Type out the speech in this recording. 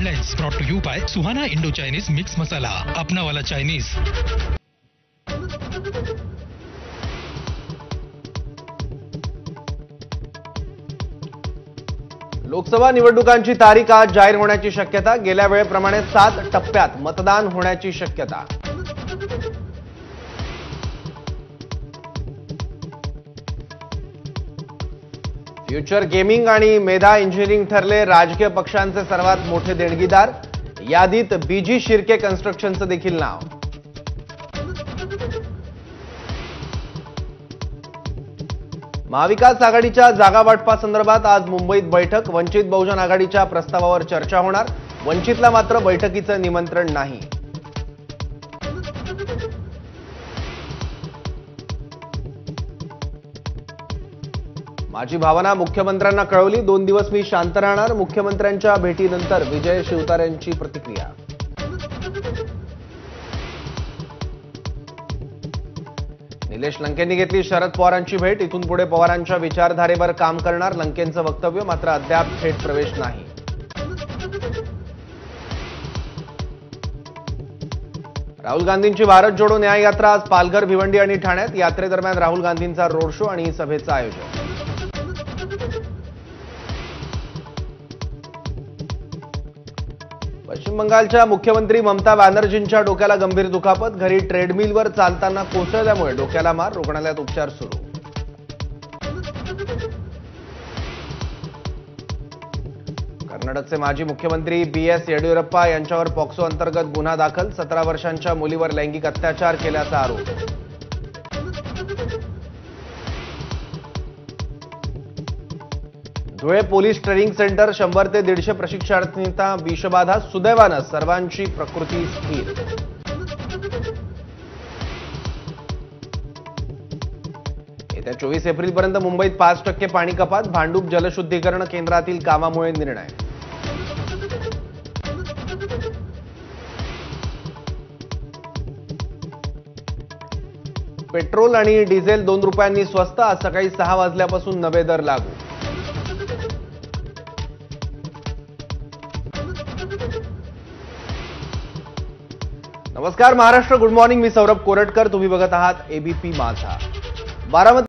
Headlines brought to you by Suhana Indo Chinese mix masala, अपना वाला Chinese. Lok Sabha निवडणुकांची तारीख आज जाहीर होण्याची शक्यता। गेल्या वेळेप्रमाणे 7 टप्प्यात मतदान होण्याची शक्यता। फ्युचर गेमिंग आणि मेधा इंजिनिअरिंग ठरले राजकीय पक्षांचे सर्वात मोठे देणगीदार। यादीत बीजी शिर्के कन्स्ट्रक्शनचं देखील नाव। महाविकास आघाडीच्या जागा वाटपासंदर्भात आज मुंबईत बैठक। वंचित बहुजन आघाडीच्या प्रस्तावावर चर्चा होणार। वंचितला मात्र बैठकीचं निमंत्रण नाही। माझी भावना मुख्यमंत्र्यांना कळवली। 2 दिवस मी शांत राहणार। मुख्यमंत्र्यांच्या भेटीनंतर विजय शिवतारेंची प्रतिक्रिया। निलेश लंकेंनी घेतली शरद पवारांची भेट। इथून पुढे पवारांच्या विचारधारेवर काम करणार। लंकेंचं वक्तव्य मात्र अद्याप थेट प्रवेश नाही। राहुल गांधींची भारत जोडो न्याय यात्रा आज पालघर, भिवंडी आणि ठाण्यात। यात्रेदरम्यान राहुल गांधींचा रोड शो आणि सभेचं आयोजन। पश्चिम बंगालच्या मुख्यमंत्री ममता बॅनर्जींच्या डोक्याला गंभीर दुखापत। घरी ट्रेडमिलवर चालताना कोसळल्यामुळे डोक्याला मार। रुग्णालयात उपचार सुरू। कर्नाटकचे माजी मुख्यमंत्री BS येडियुरप्पा यांच्यावर पॉक्सो अंतर्गत गुन्हा दाखल। 17 वर्षांच्या मुलीवर लैंगिक अत्याचार केल्याचा आरोप। धुळे पोलीस ट्रेनिंग सेंटर 100 ते 150 प्रशिक्षणार्थींना विषबाधा। सुदैवानं सर्वांची प्रकृती स्थिर। येत्या 24 एप्रिलपर्यंत मुंबईत 5% पाणी कपात। भांडूप जलशुद्धीकरण केंद्रातील कामामुळे निर्णय। पेट्रोल आणि डिझेल 2 रुपयांनी स्वस्त। आज सकाळी 6 वाजल्यापासून नवे दर लागू। नमस्कार महाराष्ट्र, गुड मॉर्निंग। मी सौरभ कोरटकर। तुम्ही बघत आहात ABP माझा। बारामती